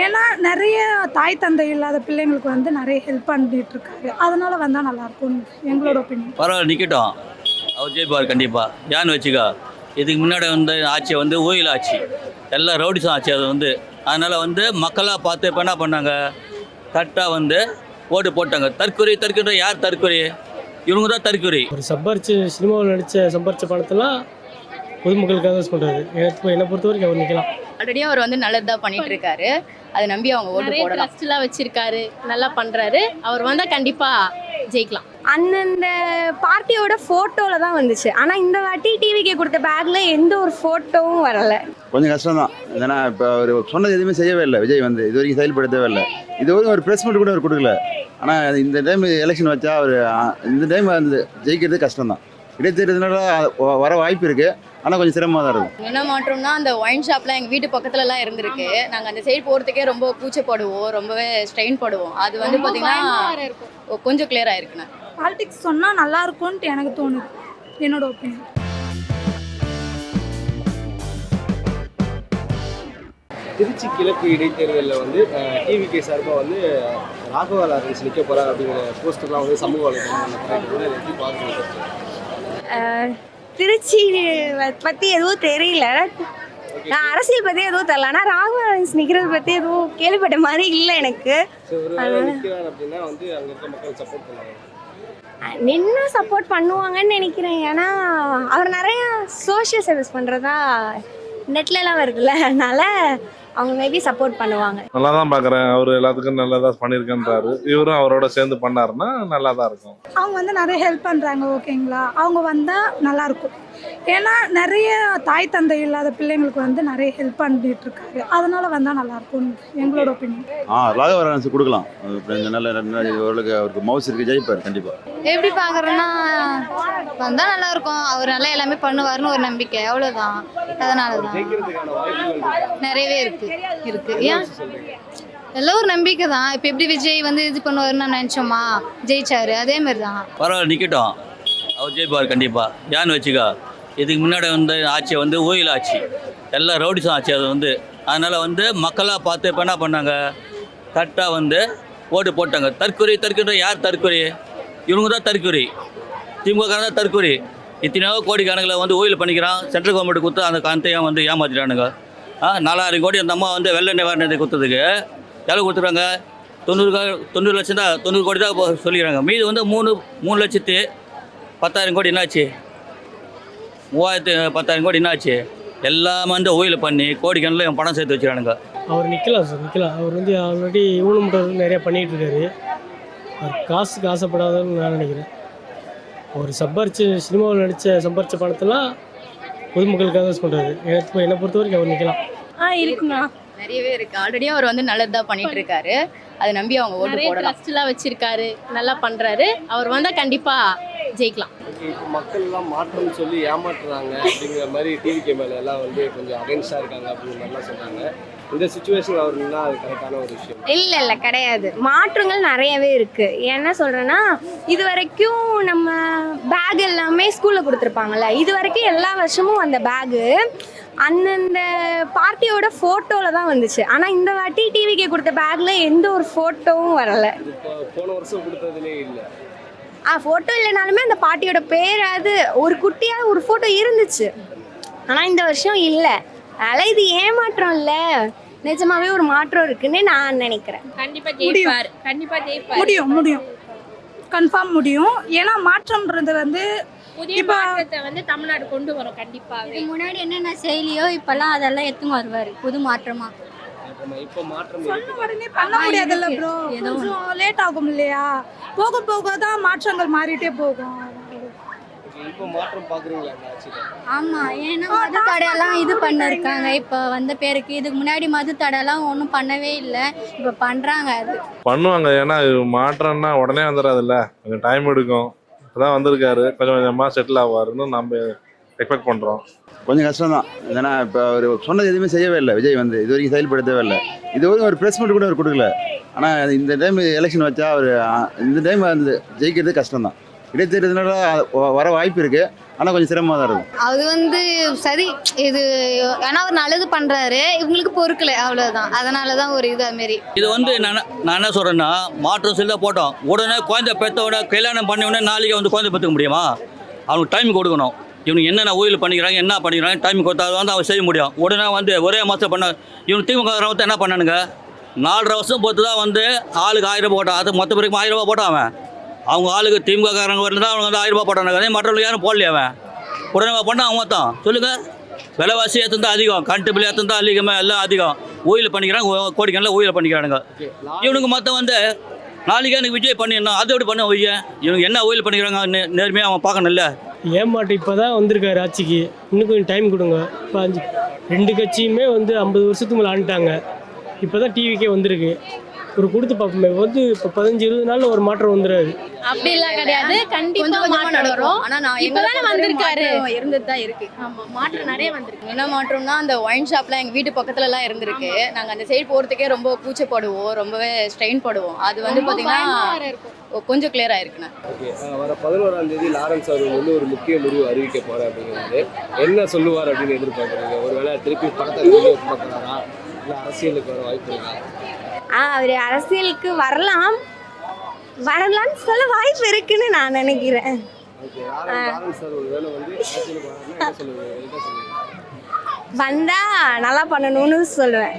ஏன்னா நிறைய தாய் தந்தை இல்லாத பிள்ளைங்களுக்கு வந்து நிறைய ஹெல்ப் பண்ணிட்டு இருக்காரு. அதனால வந்தால் நல்லாயிருக்கும் எங்களோட ஒப்பீனியன். பரவாயில்ல, நிற்கட்டும். அவர் ஜெயிப்பார் கண்டிப்பாக. ஏன்னு வச்சுக்கோ, இதுக்கு முன்னாடி வந்து ஆட்சி வந்து ஊழல் ஆட்சி, எல்லாம் ரவுடிசம் ஆட்சி. அது வந்து அதனால் வந்து மக்களாக பார்த்து இப்போ என்ன பண்ணாங்க, கரெக்டாக வந்து ஓட்டு போட்டாங்க. தற்கொலை யார் தற்கொலை? இவங்க தான் தற்கொலை. ஒரு சம்பாரிச்சு சினிமாவில் சம்பாரித்த பணத்தெல்லாம் பொதுமக்களுக்காக யூஸ் பண்ணுறது. என்னை பொறுத்த வரைக்கும் அவர் நிற்கலாம். ஆல்ரெடி அவர் வந்து நல்லது தான் பண்ணிட்டு இருக்காரு. அதை நம்பி அவங்க ஓட்டு போடலாம். ட்ரஸ்ட்லாம் வச்சிருக்காரு, நல்லா பண்றாரு. அவர் வந்தா கண்டிப்பா ஜெயிக்கலாம். அந்தந்த பார்ட்டியோட ஃபோட்டோவில் தான் வந்துச்சு. ஆனால் இந்த வாட்டி டிவிக்கு கொடுத்த பேக்கில் எந்த ஒரு ஃபோட்டோவும் வரலை. கொஞ்சம் கஷ்டம் தான். ஏன்னா இப்போ அவர் சொன்னது எதுவுமே செய்யவே இல்லை. விஜய் வந்து இது வரைக்கும் செயல்படுத்தவே இல்லை. இது வரைக்கும் ஒரு ப்ரெஸ் மீட் கூட அவர் கொடுக்கல. ஆனால் இந்த டைம் எலெக்ஷன் வச்சா அவர் இந்த டைம் வந்து ஜெயிக்கிறது கஷ்டம் தான். இடைத்தேர்தனால வர வாய்ப்பு இருக்குது, ஆனால் கொஞ்சம் சிரமமாக தான் இருக்கும். என்ன மாற்றம்னா, அந்த ஒயின் ஷாப்லாம் எங்கள் வீட்டு பக்கத்துலலாம் இருந்திருக்கு. நாங்கள் அந்த சைடு போகிறதுக்கே ரொம்ப கூச்சப்படுவோம், ரொம்பவே ஸ்ட்ரெயின் படுவோம். அது வந்து பார்த்தீங்கன்னா கொஞ்சம் கிளியர் ஆயிருக்குண்ணா. பாலிடிக்ஸ் சொன்னால் நல்லாயிருக்கும்ன்ட்டு எனக்கு தோணுது, என்னோட ஒப்பீனியன். திருச்சி கிழக்கு இடைத்தேர்தலில் வந்து டிவிகே சார்பாக வந்து ராகவா லாரன்ஸ் நிற்க போகிறார் அப்படிங்கிற போஸ்டர்லாம் வந்து சமூக வலைதளங்கள் எப்படி பார்க்குறது? திருச்சி பற்றி எதுவும் தெரியல. நான் அரசியல் பற்றி எதுவும் தெரியல. ஆனால் ராகவன்ஸ் நிற்கிறது பற்றி எதுவும் கேள்விப்பட்ட மாதிரி இல்லை எனக்கு. அப்படின்னா வந்து அங்கே இருக்க மக்கள் சப்போர்ட் பண்ணுவாங்க, நின்று சப்போர்ட் பண்ணுவாங்கன்னு நினைக்கிறேன். ஏன்னா அவர் நிறையா சோஷியல் சர்வீஸ் பண்ணுறதா நெட்லலாம் வருதுல்ல, அதனால அவங்க மேபி சப்போர்ட் பண்ணுவாங்க. நல்லா தான் பார்க்குறேன். அவர் எல்லாத்துக்கும் நல்லா தான் பண்ணியிருக்கேன்றாரு. இவரும் அவரோட சேர்ந்து பண்ணாருன்னா நல்லா தான் இருக்கும். அவங்க வந்து நிறைய ஹெல்ப் பண்ணுறாங்க, ஓகேங்களா. அவங்க வந்தால் நல்லாயிருக்கும். ஏன்னா நிறைய தாய் தந்தை இல்லாத பிள்ளைங்களுக்கு வந்து நிறைய ஹெல்ப் பண்ணிட்டு இருக்காரு. அதனால வந்தால் நல்லாயிருக்கும் எங்களோட ஒப்பீனியன். ராகவா லாரன்ஸ் கொடுக்கலாம். நல்ல ஓரளவுக்கு அவருக்கு மவுஸ் இருக்குது, ஜெயிப்பார் கண்டிப்பாக. எப்படி பார்க்குறேன்னா, வந்தால் நல்லாயிருக்கும். அவர் நல்லா எல்லாமே பண்ணுவார்னு ஒரு நம்பிக்கை, அவ்வளோதான். அதனால தான் நிறையவே இருக்கு. ஏன் எல்லாம் ஒரு நம்பிக்கை தான். இப்போ எப்படி விஜய் வந்து இது பண்ணுவாருன்னு நான் நினச்சோமா, ஜெயிச்சாரு. அதே மாதிரி தான். பரவாயில்ல, நிற்கட்டும். அவர் ஜெயிப்பார் கண்டிப்பாக. ஏன்னு வச்சுக்கோ, இதுக்கு முன்னாடி வந்து ஆட்சி வந்து ஊழல் ஆட்சி, எல்லாம் ரவுடிசம் ஆட்சி. அது வந்து அதனால் வந்து மக்களாக பார்த்து இப்போ என்ன பண்ணாங்க, கரெக்டாக வந்து ஓட்டு போட்டாங்க. தற்கொலை யார் தற்கொலை? இவங்க தான் தற்கொலை. திமுக தான் தற்கொலை. இத்தனையோ கோடி கணக்கில் வந்து ஊழல் பண்ணிக்கிறான். சென்ட்ரல் கவர்மெண்ட் கொடுத்து அந்த காந்தையும் வந்து ஏமாற்றிட்டானுங்க. 4000 கோடி அந்த அம்மா வந்து வெள்ள நிவாரணத்தை கொடுத்ததுக்கு எவ்வளோ கொடுத்துருக்காங்க? 90 லட்சம் தான், 90 கோடி தான் சொல்லிக்கிறாங்க. மீது வந்து 3 லட்சத்து 10,000 கோடி என்னாச்சு? 10,000 கோடி என்னாச்சு? எல்லாமே வந்து ஊழல் பண்ணி கோடிக்கணக்கில் பணம் சேர்த்து வச்சுக்கிறானுங்க. அவர் நிற்கலாம் சார், நிற்கலாம். அவர் வந்து ஆல்ரெடி ஊழல் நிறையா பண்ணிகிட்டு இருக்காரு. அவர் காசுக்கு ஆசைப்படாதன்னு நான் நினைக்கிறேன். அவர் சினிமாவில் சம்பாரித்த பணத்தெல்லாம் பொதுமக்களுக்காக யூஸ் பண்ணுறது. என்னை பொறுத்த வரைக்கும் அவர் நிற்கலாம். இருக்குங்களா? நிறையவே இருக்கு. ஆல்ரெடி அவர் வந்து நல்லது தான் பண்ணிட்டு இருக்காரு. அதை நம்பி அவங்க ஓட்டு போடலாம். ட்ரஸ்ட்லாம் வச்சிருக்காரு, நல்லா பண்றாரு. அவர் வந்தா கண்டிப்பா ஜெயிக்கலாம். இப்போ மக்கள் எல்லாம் மாற்றம்னு சொல்லி ஏமாற்றுறாங்க அப்படிங்கிற மாதிரி டிவிகே மேலே எல்லாம் வந்து கொஞ்சம் அகைன்ஸ்டாக இருக்காங்க அப்படிங்கிற மாதிரிலாம் சொல்கிறாங்க. இந்த சுச்சுவேஷன் அவர் நின்னா அது கரெக்டான ஒரு விஷயம்? இல்லை கிடையாது. மாற்றங்கள் நிறையவே இருக்குது. என்ன சொல்கிறேன்னா, இது வரைக்கும் நம்ம பேக் எல்லாமே ஸ்கூலில் கொடுத்துருப்பாங்கல்ல, இது வரைக்கும் எல்லா வருஷமும் அந்த பேகு அந்தந்த பார்ட்டியோட ஃபோட்டோவில் தான் வந்துச்சு. ஆனால் இந்த வாட்டி டிவிக்கு கொடுத்த பேக்கில் எந்த ஒரு ஃபோட்டோவும் வரலை. போன வருஷம் கொடுத்ததுலே இல்லை. ஃபோட்டோ இல்லைனாலுமே அந்த பார்ட்டியோட பேராது ஒரு குட்டியாக ஒரு ஃபோட்டோ இருந்துச்சு. ஆனால் இந்த வருஷம் இல்லை. அதனால் இது ஏமாற்றம் இல்லை, நிஜமாவே ஒரு மாற்றம் இருக்குன்னு நான் நினைக்கிறேன். கண்டிப்பா ஜெயிப்பார், கண்டிப்பா ஜெயிப்பார். முடியும் கன்ஃபார்ம் முடியும். ஏன்னா மாற்றம்ன்றது வந்து புதிய மாற்றத்தை வந்து தமிழ்நாடு கொண்டு வரும் கண்டிப்பாக. முன்னாடி என்னென்ன செயலியோ இப்பெல்லாம் அதெல்லாம் எடுத்துன்னு வருவார் புது மாற்றமா. இப்போ மாற்றம் சொன்ன உடனே பண்ண முடியாதுல்ல ப்ரோ, கொஞ்சம் லேட் ஆகும் இல்லையா? போக போக தான் மாற்றங்கள் மாறிட்டே போகும். இப்போ மாற்றம் பார்க்குறீங்களா இந்த ஆட்சியில்? ஆமாம், ஏன்னா மது தடையெல்லாம் இது பண்ணிருக்காங்க. இப்போ வந்த பேருக்கு இதுக்கு முன்னாடி மது தடையெல்லாம் ஒன்றும் பண்ணவே இல்லை, இப்போ பண்ணுறாங்க. அது பண்ணுவாங்க. ஏன்னா மாற்றம்னா உடனே வந்துடாதுல்ல, கொஞ்சம் டைம் எடுக்கும். இப்போதான் வந்திருக்காரு, கொஞ்சம் கொஞ்சமாக செட்டில் ஆவாருன்னு நம்ம எக்ஸ்பெக்ட் பண்ணுறோம். கொஞ்சம் கஷ்டம் தான். ஏன்னா இப்போ அவர் சொன்னது எதுவுமே செய்யவே இல்லை. விஜய் வந்து இது வரைக்கும் செயல்படுத்தவே இல்லை. இது வரைக்கும் ஒரு ப்ரெஸ் மீட் கூட அவர் கொடுக்கல. ஆனால் இந்த டைம் எலெக்ஷன் வச்சா அவர் இந்த டைம் வந்து ஜெயிக்கிறது கஷ்டம் தான். இடைத்தேர்தனால வர வாய்ப்பு இருக்குது, ஆனால் கொஞ்சம் சிரமமாக தான் இருக்கும். அது வந்து சரி இது ஏன்னா அவர் நல்லது பண்ணுறாரு, இவங்களுக்கு பொறுக்கலை அவ்வளோதான். அதனால தான் ஒரு இது அதுமாரி. இது வந்து நான் என்ன சொல்கிறேன்னா, மாற்றம் செல்ல போட்டோம், உடனே குழந்தை பெற்றோட கல்யாணம் பண்ண உடனே நாளைக்கு வந்து குழந்தை பெற்றுக்க முடியுமா? அவனுக்கு டைம் கொடுக்கணும். இவனுக்கு என்னென்ன ஊழல் பண்ணிக்கிறாங்க, என்ன பண்ணிக்கிறாங்க, டைம் கொடுத்தா வந்து அவன் செய்ய முடியும். உடனே வந்து ஒரே மாதம் பண்ண இவனுக்கு திமுக வந்து என்ன பண்ணானுங்க, 4.5 வருஷம் பொறுத்து தான் வந்து ஆளுக்கு 1000 ரூபா போட்டான். அது மொத்த பேருக்கு 1000 ரூபா போட்டான் அவன். அவங்க ஆளுக்கு திமுக காரங்க வரல தான் அவங்க வந்து 1000 ரூபா போட்டானுங்க. அதே மற்றவங்களுக்கு யாரும் போடலையே அவன். உடனே பண்ணான் அவன் தான். சொல்லுங்கள், விலைவாசி ஏற்றுந்தான் அதிகம், கரண்ட்டு பில் ஏற்றுந்தான் அதிகமாக, எல்லாம் அதிகம். ஊழல் பண்ணிக்கிறாங்க, கோடிக்கணக்கில் ஊழல் பண்ணிக்கிறானுங்க. இவனுக்கு மொத்தம் வந்து நாளைக்கு எனக்கு விஜய் பண்ணிடணும், அதை எப்படி பண்ண விஜய்? இவனுக்கு என்ன ஊழல் பண்ணிக்கிறாங்க நேர்மையாக அவன் பார்க்கணும்ல. ஏமாட்டு இப்போ தான் வந்திருக்காரு ஆட்சிக்கு, இன்னும் கொஞ்சம் டைம் கொடுங்க. இப்போ 2 கட்சியுமே வந்து 50 வருஷத்துக்கு மேலே ஆண்டுட்டாங்க. இப்போ தான் டிவிக்கே வந்திருக்கு. ஒரு கொடுத்து பார்ப்போமே, வந்து இப்போ 15-20 நாளில் ஒரு மாற்றம் வந்துடாது. அப்படிலாம் கிடையாது, கண்டிப்பா கொஞ்சம் மாற்றம் வரும். ஆனா நான் இப்பதானே வந்திருக்காரு. இருந்துட்டு தான் இருக்கு. ஆமா, மாற்றம் நிறைய வந்திருக்கு. என்ன மாற்றம்னா, அந்த ஒயின் ஷாப்லாம் எங்கள் வீட்டு பக்கத்துலலாம் இருந்திருக்கு. நாங்கள் அந்த சைடு போகிறதுக்கே ரொம்ப கூச்சப்படுவோம், ரொம்பவே ஸ்ட்ரெயின் படுவோம். அது வந்து பார்த்தீங்கன்னா கொஞ்சம் கிளியர் ஆயிருக்குண்ணா. ஓகே, வர 11ஆம் தேதி லாரன்ஸ் அவர் வந்து ஒரு முக்கிய முடிவு அறிவிக்க போகிறேன் அப்படிங்கிறது என்ன சொல்லுவார் அப்படின்னு எதிர்பார்க்குறீங்க? ஒருவேளை திருப்பி படத்தை பார்க்குறாரா, இல்லை அரசியலுக்கு வர வாய்ப்பு இருக்கா? அவர் அரசியலுக்கு வரலாம்னு சொல்ல வாய்ப்பு இருக்குன்னு நான் நினைக்கிறேன். ஓகே, லாரன்ஸ் சார் ஒருவேளை வந்து அரசியலுக்கு வராருன்னா என்ன சொல்லுவீங்க? என்ன சொல்லுவீங்க? வந்தா நல்லா பண்ணணும்னு சொல்லுவேன்.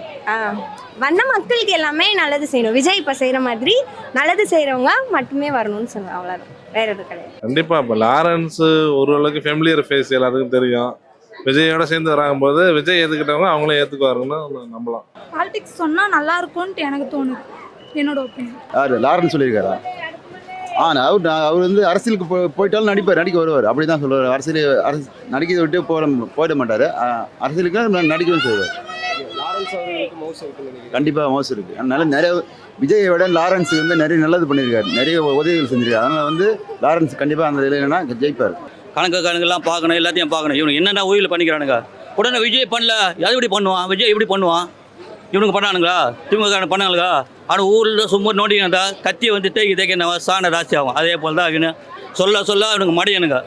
வந்த மக்களுக்கு எல்லாமே நல்லது செய்யணும். விஜய் இப்போ செய்கிற மாதிரி நல்லது செய்கிறவங்க மட்டுமே வரணும்னு சொல்லுவேன். அவ்வளோதான், வேற எதுவும் கிடையாது. கண்டிப்பாக இப்போ லாரன்ஸ் ஓரளவுக்கு ஃபெமிலியர் ஃபேஸ் எல்லாத்துக்கும் தெரியும். விஜயோட சேர்ந்து வராங்கும்போது விஜய் ஏற்றுக்கிட்டவங்க அவங்களும் ஏற்றுக்குவாருன்னு நம்பலாம். பாலிடிக்ஸ் சொன்னால் நல்லா இருக்கும்ன்ட்டு எனக்கு தோணுது, என்னோட ஒப்பீனியன். யார் லாரன்ஸ் சொல்லியிருக்காரா? அவர் வந்து அரசியலுக்கு போயிட்டாலும் நடிக்க வருவார். அப்படி தான் சொல்லுவார். நடிக்கிறத விட்டு போயிட மாட்டார். அரசியலுக்கு நடிக்கவும் செய்வார். லாரன்ஸ் அவர்களுக்கு மவுஸ் இருக்குன்னு நினைக்கிறேன். கண்டிப்பாக மவுஸ் இருக்குது. அதனால நிறைய விஜயை விட லாரன்ஸ் வந்து நிறைய நல்லது பண்ணியிருக்காரு, நிறைய உதவிகள் செஞ்சிருக்காரு. அதனால் வந்து லாரன்ஸ் கண்டிப்பாக அந்த இல்லைன்னா ஜெயிப்பார். கணக்கெல்லாம் பார்க்கணும், எல்லாத்தையும் பார்க்கணும். இவனுக்கு என்னென்ன ஊழல் பண்ணிக்கிறானுங்க. உடனே விஜய் பண்ணல, எது இப்படி பண்ணுவான்? விஜய் எப்படி பண்ணுவான்? இவனுக்கு பண்ணானுங்களா? திமுக பண்ணானுங்களா? ஆனால் ஊரில் சும்மா நோண்டிங்க கத்தியை வந்து தேய்க்க சாண ராசி ஆகும். அதே போல் தான் இவனு சொல்ல அவனுக்கு மடியனுங்க.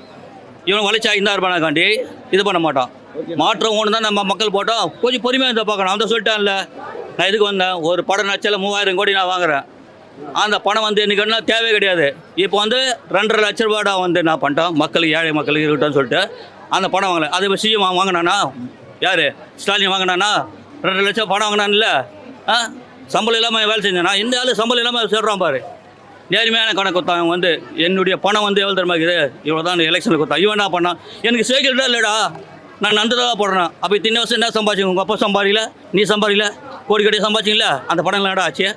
இவனுக்கு வளைச்சா இந்த இருப்பானாக்காண்டி இது பண்ண மாட்டான். மாற்றம் ஒன்று தான் நம்ம மக்கள் போட்டோம். கொஞ்சம் பொறுமையாக இருந்தால் பார்க்கணும். அந்த சொல்லிட்டான்ல, நான் இதுக்கு வந்தேன், ஒரு படம் நடிச்சால 3000 கோடி நான் வாங்குறேன். அந்த பணம் வந்து எனக்கு தேவை கிடையாது. இப்போ வந்து 2.5 லட்ச ரூபாடா வந்து நான் பண்ணிட்டோம், மக்களுக்கு, ஏழை மக்களுக்கு இருக்கட்டும்னு சொல்லிட்டு அந்த பணம் வாங்கலை. அது இப்போ சிஎம் வாங்கினானா? யார்? ஸ்டாலின் வாங்கினானா? 2 லட்சம் பணம் வாங்கினான்ல. சம்பளம் இல்லாமல் வேலை செஞ்சானா? இந்த ஆள் சம்பளம் இல்லாமல் சொல்கிறான் பாரு. நேர்மையான கணக்கு கொடுத்தான். வந்து என்னுடைய பணம் வந்து எவ்வளோ தெரியுமா இருக்குது, இவ்வளோ தான் எலெக்ஷனில் கொடுத்தான். இவன் என்ன பண்ணான்? எனக்கு சேர்க்கிறதா இல்லைடா, நான் நந்ததாக போடுறேன். அப்போ இத்தனை வருஷம் என்ன சம்பாதிச்சிங்க? உங்கள் அப்பா சம்பாதிக்கல, நீ சம்பாதிக்கல, கோடி சம்பாதிச்சிங்களா? அந்த பணம் இல்லைடா ஆச்சு.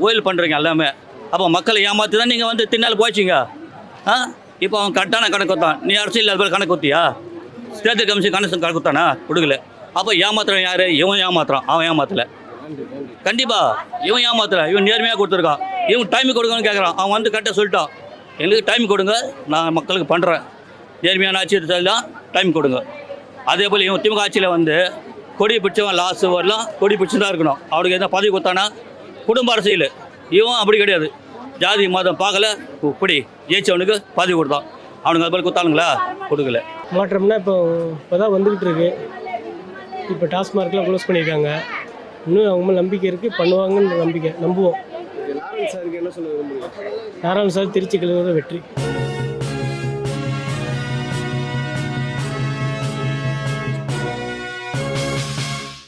ஊழல் பண்ணுறீங்க எல்லாமே. அப்போ மக்களை ஏமாற்றி தான் நீங்கள் வந்து தின்னால போய்ச்சிங்க. இப்போ அவன் கரெக்டான கணக்கு கொடுத்தான். நீ அரசியல் அது கணக்கு கொடுத்தியா? தேர்தல் கமிஷன் கணக்கு கொடுத்தானா? கொடுக்கல. அப்போ ஏமாத்துறான் யார்? இவன் ஏமாத்துறான், அவன் ஏமாத்தலை. கண்டிப்பாக இவன் ஏமாத்தலை, இவன் நேர்மையாக கொடுத்துருக்கான். இவன் டைம் கொடுக்கணும்னு கேட்குறான். அவன் வந்து கரெக்டாக சொல்லிட்டான், எங்களுக்கு டைம் கொடுங்க, நான் மக்களுக்கு பண்ணுறேன், நேர்மையான ஆட்சி தான் டைம் கொடுங்க. அதே போல் இவன் திமுக ஆட்சியில் வந்து கொடி பிடிச்சவன் லாஸ்ட் வரலாம், கொடி பிடிச்சி தான் இருக்கணும். அவனுக்கு எதனா பதவி கொடுத்தானா? குடும்ப அரசியல். இவன் அப்படி கிடையாது, ஜாதி மதம் பார்க்கல, இப்படி ஜெயிச்சவனுக்கு பதவி கொடுத்தான். அவனுக்கு அது போல் கொடுத்தானுங்களா? கொடுக்கல. மாற்றம்னா இப்போ தான் வந்துக்கிட்டு இருக்கு. இப்போ டாஸ்மார்க்லாம் க்ளோஸ் பண்ணியிருக்காங்க. இன்னும் அவங்க மேலே நம்பிக்கை இருக்குது, பண்ணுவாங்கன்னு நம்பிக்கை நம்புவோம். லாரன்ஸ் சாருக்கு என்ன சொல்ல விரும்புறீங்க? நாராயண சார் திருச்சி கிழமை வெற்றி.